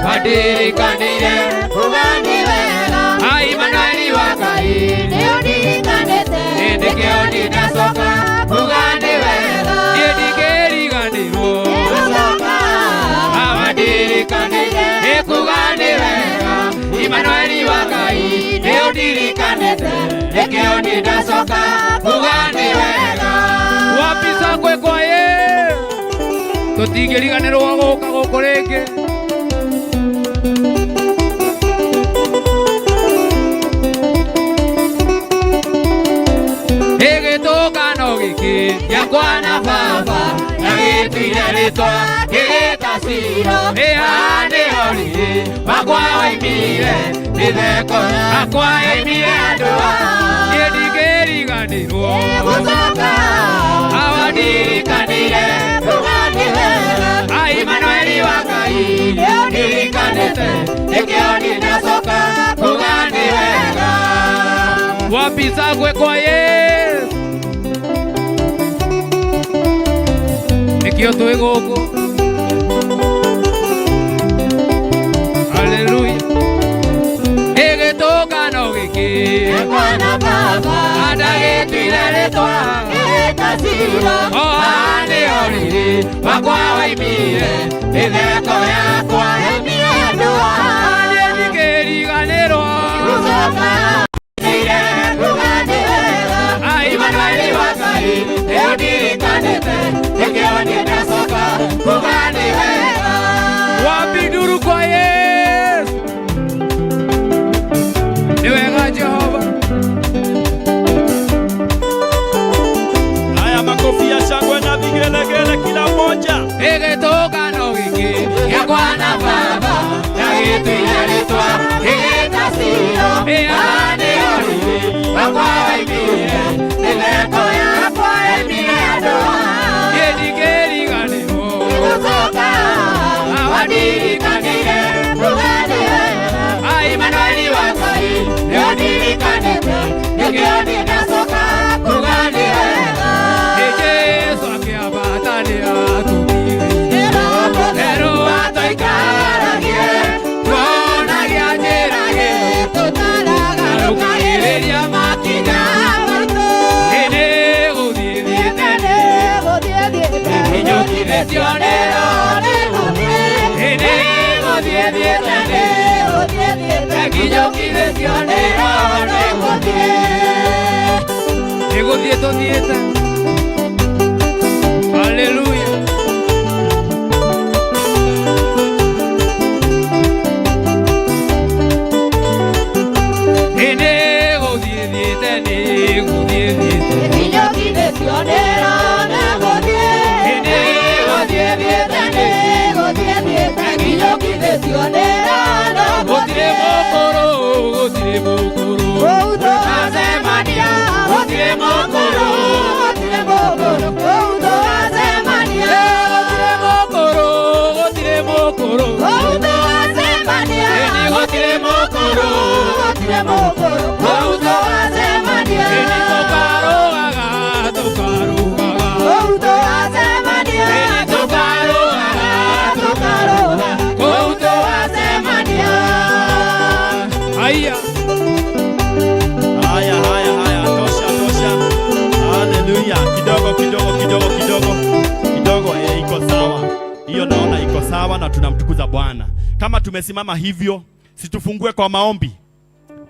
wadirikanire ugani wega Emmanueli wakai niũndirikanĩte nĩkĩo ndinacoka ugani wega nĩndigĩriganĩrwo gũcoka wadirikanire ugani wega Emmanueli wakai niũndirikanĩte nĩkĩo ndinacoka ugani wega wapisa kwekwa tutingĩriganĩrwo gũka gũkũ rĩngĩ gĩtũngano gĩkĩ gĩakwa na baba na gĩtuire rĩtwa gĩgĩta Ciro nĩho rĩrĩ wakwa waimire mĩtheko yakwa yaimire andũ niĩ ndingĩriganĩrwo gũcoka awandirikanire ugani wega Emmanueli wakai nĩũndirikanĩte nĩkĩo ndinacoka ugani wega wapisa gwekwa nĩkĩo twĩ gũkũ haleluya gĩtũngano gĩkĩ gĩakwa na baba ndagĩtuire rĩtwa gĩgĩta Ciro nĩho rĩrĩ wakwa waimire mĩtheko yakwa yaimire andũ niĩ ndingĩriganĩrwo gũcoka ugani wega Emmanueli wakai nĩũndirikanĩte nĩkĩo ndinacoka ugani wega wapi nduru kwa Yesu nĩ wega Jehova. Haya, makofi ya shangwe na vigelegele kila mmoja. Gĩtũngano gĩkĩ gĩakwa na baba ndagĩtuire rĩtwa gĩgĩta Ciro nĩho rĩrĩ wakwa waimire mĩtheko yakwa yaimire andũ niĩ ndingĩriganĩrwo gũcoka awandirikanire ugani wega Emmanueli wakai nĩũndirikanĩte nĩkĩo ndinacoka ugani wega Jesũ akĩambata nĩatũkirie tũikaragie tuonagia njĩra tũtaragĩrĩria makinya maitũ nĩgũthiĩ thiĩte nĩhinyũkithĩtio nĩ Roho nĩgũthiĩ thiĩte nĩhinyũkithĩtio nĩ Roho nĩgũthiĩ tũthiĩte haleluya Kidogo iko sawa. Hiyo naona iko sawa na tunamtukuza Bwana. Kama tumesimama hivyo, situfungue kwa maombi.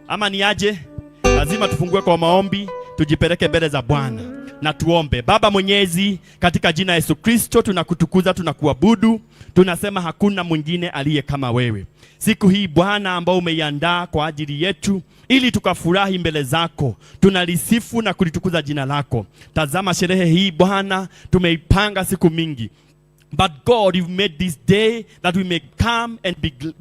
Ama ni aje? Lazima tufungue kwa maombi, tujipeleke mbele za Bwana na tuombe. Baba Mwenyezi, katika jina Yesu Kristo tunakutukuza, tunakuabudu. Tunasema hakuna mwingine aliye kama wewe. Siku hii Bwana ambao umeiandaa kwa ajili yetu ili tukafurahi mbele zako, tunalisifu na kulitukuza jina lako. Tazama sherehe hii Bwana tumeipanga siku mingi. But God, you've made this day that we may come and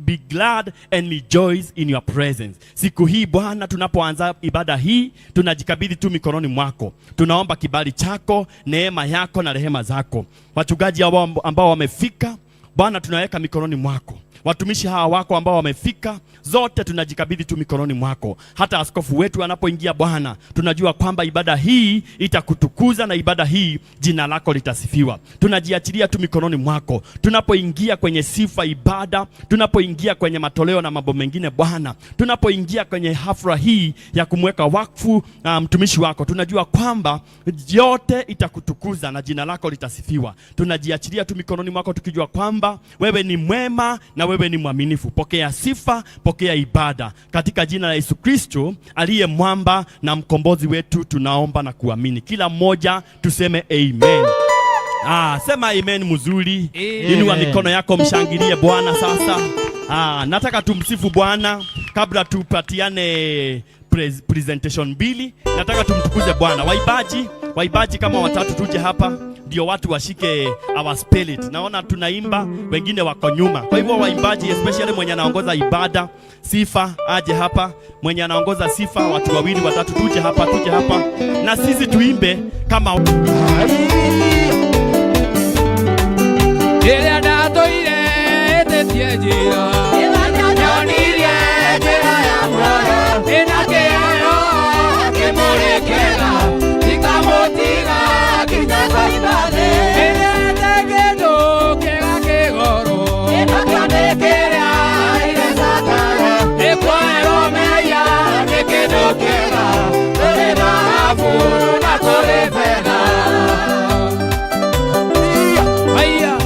be glad and rejoice in your presence. Siku hii Bwana tunapoanza ibada hii, tunajikabidhi tu mikononi mwako. Tunaomba kibali chako, neema yako na rehema zako. Wachungaji ambao wamefika, Bwana tunaweka mikononi mwako. watumishi hawa wako ambao wamefika, zote tunajikabidhi tu mikononi mwako. Hata askofu wetu anapoingia Bwana, tunajua kwamba ibada hii itakutukuza na ibada hii jina lako litasifiwa. Tunajiachilia tu mikononi mwako. Tunapoingia kwenye sifa ibada, tunapoingia kwenye matoleo na mambo mengine Bwana, tunapoingia kwenye hafla hii ya kumweka wakfu mtumishi wako, tunajua kwamba yote itakutukuza na jina lako litasifiwa. Tunajiachilia tu mikononi mwako tukijua kwamba wewe ni mwema na wewe ni mwaminifu. Pokea sifa, pokea ibada katika jina la Yesu Kristo aliye mwamba na mkombozi wetu, tunaomba na kuamini. Kila mmoja tuseme amen. Sema amen mzuri. Inua mikono yako, mshangilie Bwana sasa. Nataka tumsifu Bwana kabla tupatiane presentation mbili. Nataka tumtukuze Bwana. Waibaji kama watatu tuje hapa ndio watu washike our spirit. Naona tunaimba, wengine wako nyuma. Kwa hivyo waimbaji, especially mwenye anaongoza ibada sifa aje hapa. Mwenye anaongoza sifa, watu wawili watatu tuje hapa na sisi tuimbe kama Ile dato ile tetie jira Nyonirie jira ya mwaro Inakero kimulikera Ikamotiga kitako ibade Ile tegedo kega kegoro Inakanekerea ile sakara Ekwaero meya nekedo kega Kore maafu na kore fena Haya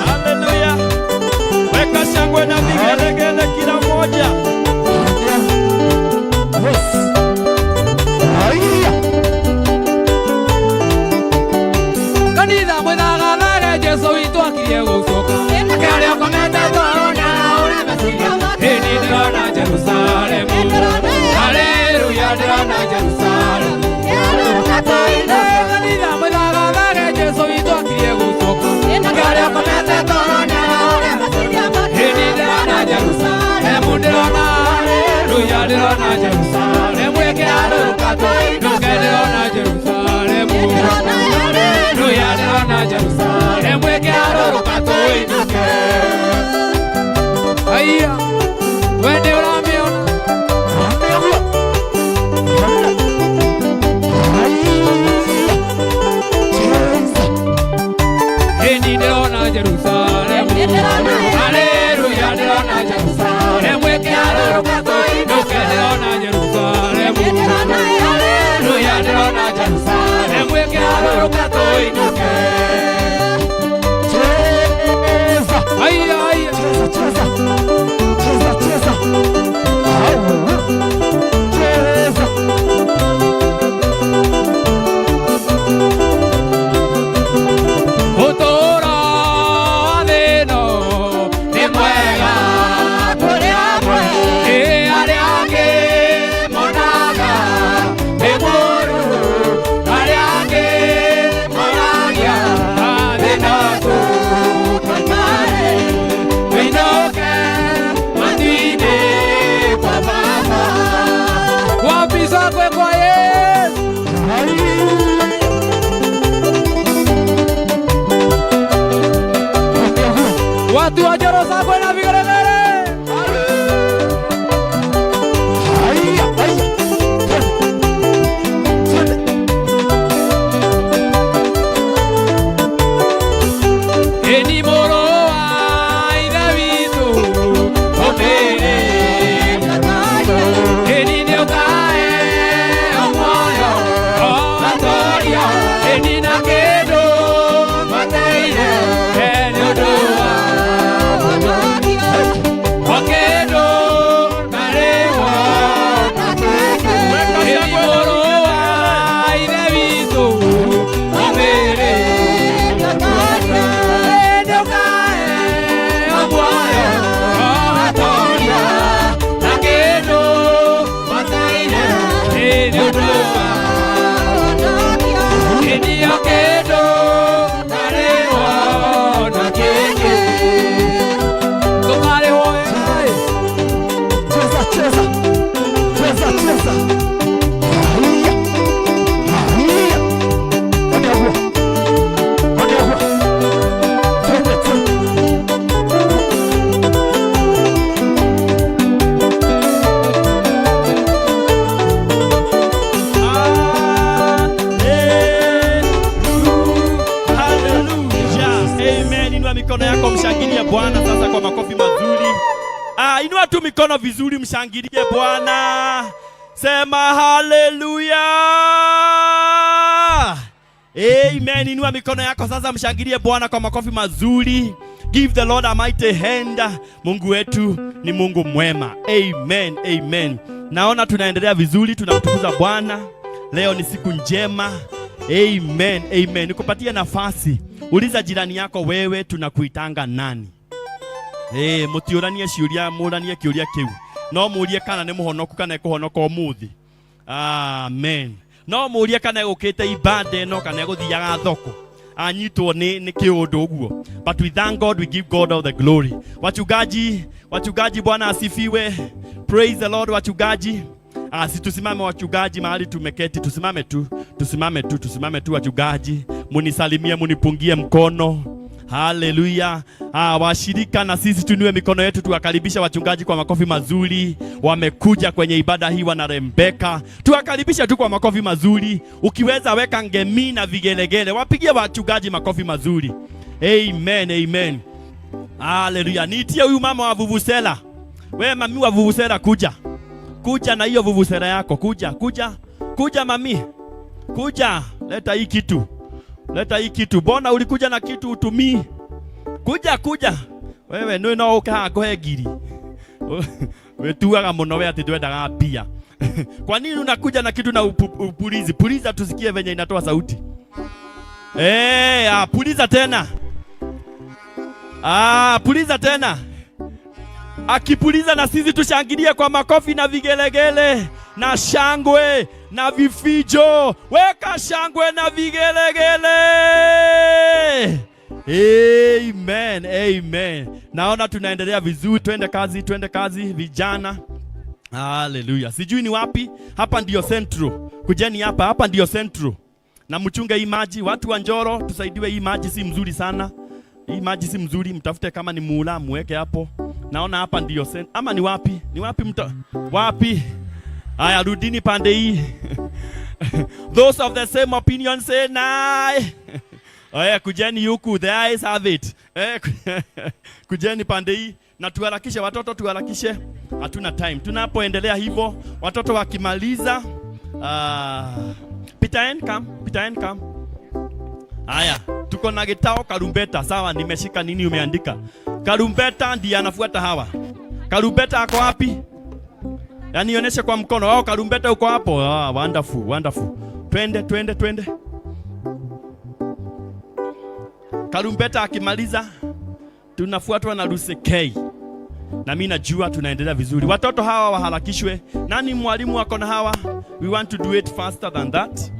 Haleluya. Weka shangwe na vigelegele kila moja. Kanitha mwithaganaga Jesu witũ akirie gũcoka Akarĩa ũkomete twaona ũrĩa meciria Hĩndĩ ndĩrona Jerusalemu Haleluya ndĩrona Jerusalemu Kanitha mwithaganaga Jesu witũ akirie gũcoka Akarĩa ũkomete twaona ũrĩa meciria Hĩndĩ ndĩrona Jerusalemu ndĩrona Haleluya ndĩrona Jerusalemu ĩkĩharũrũka tũinũke ndĩrona Jerusalemu Haleluya ndĩrona Jerusalemu ĩkĩharũrũka tũinũke Haya wende ũramĩona Hĩndĩ ndĩrona Jerusalemu Haleluya ndĩrona Jerusalemu ĩkĩharũrũka tũinũke ndĩrona Jerusalemu Haleluya ndĩrona Jerusalemu ĩkĩharũrũka tũinũke cheza. Cheza, cheza. Haya. Haya. Wagagua. Wagagua. Twende, twende. Amen. Inua mikono yako mshangilie Bwana sasa kwa makofi mazuri. Inua tu mikono vizuri mshangilie Bwana. Sema haleluya. Amen. Inua mikono yako sasa mshangilie Bwana kwa makofi mazuri. Give the Lord a mighty hand. Mungu wetu ni Mungu mwema. Amen. Amen. Naona tunaendelea vizuri, tunamtukuza Bwana. Leo ni siku njema. Amen. Amen. Nikupatie nafasi. Uliza jirani yako, wewe tunakuitanga nani? Mutiuranie ciuria, muranie kiuria kiu. No murie kana ni muhonoku kana ekuhonoka umuthi. Amen. No murie kana egukite ibade no kana eguthiaga thoko. Anyitwo ni kiundu uguo. But we thank God, we give God all the glory. Wachungaji Bwana asifiwe. Praise the Lord wachungaji. Tusimame wachungaji mahali tumeketi, tusimame tu wachungaji. Munisalimie, munipungie mkono. Haleluya. Washirika na sisi tunue mikono yetu tuwakaribisha wachungaji kwa makofi mazuri. Wamekuja kwenye ibada hii wana Rebeka. Tuwakaribisha tu kwa makofi mazuri. Ukiweza weka ngemi na vigelegele. Wapigie wachungaji makofi mazuri. Amen, amen. Haleluya. Nitie huyu mama wa vuvusela. Wewe mami wa vuvusela kuja. Kuja na hiyo vuvusela yako. Kuja mami. Kuja. Leta hii kitu. Bona ulikuja na kitu utumii. Kuja. Wewe no ukagoe ngiri. Wetuaga muno we ati ndwendaga pia. Kwa nini unakuja na kitu na upulizi? Puliza tusikie venye inatoa sauti. Puliza tena. Puliza tena. Akipuliza na sisi tushangilie kwa makofi na vigelegele na shangwe na vifijo. Weka shangwe na vigelegele. Amen, amen. Naona tunaendelea vizuri, twende kazi vijana. Hallelujah. Sijui ni wapi, hapa ndio Central. Kujeni hapa ndio Central. Na mchunge hii maji, watu wa Njoro tusaidiwe, hii maji si mzuri sana. Hii maji si mzuri, mtafute kama ni muula muweke hapo. Naona hapa ndio Central. Ama ni wapi? Ni wapi wapi? Aya, rudini pande hii. Those of the same opinion say nae. Aya, kujeni huku, the eyes have it. Kujeni pande hii na tuharakishe watoto, tuharakishe. Hatuna time. Tunapoendelea hivyo, watoto wakimaliza, Peter N come. Aya, tuko na Gitao Karumbeta. Sawa, nimeshika nini umeandika. Karumbeta ndiye anafuata hawa. Karumbeta ako wapi? Yaani nionyeshe kwa mkono. Wao Karumbeta uko hapo. Wonderful. Twende. Karumbeta akimaliza tunafuatwa na Lucy K. Na mimi najua tunaendelea vizuri. Watoto hawa waharakishwe. Nani mwalimu wako na hawa? We want to do it faster than that.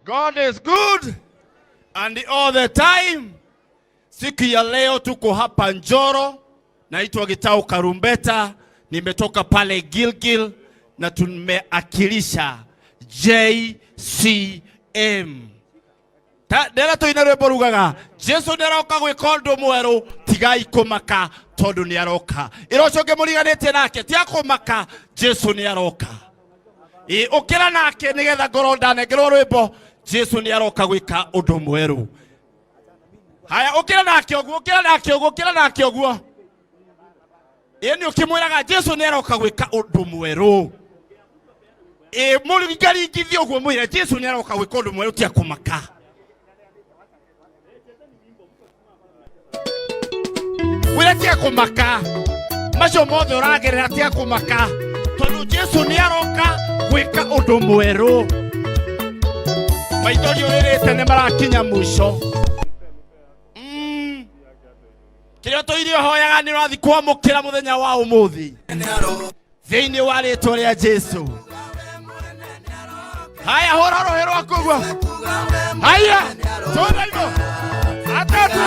God is good. And all the time. Siku ya leo tuko hapa Njoro, naitwa Gitau Karumbeta, nimetoka pale Gilgil na tumeakilisha JCM. Dera to inare borugaga Jesu neroka gwika undu mweru tigai kumaka tondu ni aroka irocoke muriganite nake ti akumaka Jesu ni aroka ukira nake nigetha ngoro ndanengerwo rwimbo Jesu ni aroka gwika undu mweru. Haya ukira nake oguo ni ukimwiraga Jesu ni aroka gwika undu mweru murigari ngithio oguo mwire Jesu ni aroka gwika undu mweru ti akumaka. Wira tia kumaka macio mothe uragerera tia kumaka tondu Jesu ni aroka gwika undu mweru. Maithori uririte ni marakinya mwisho. Kirio tuirio hoyaga ni rathi kwamukira muthenya wa umuthi thiini wa ritwa ria Jesu. Haya hora roho rwaku guo. Haya tonda igo atatu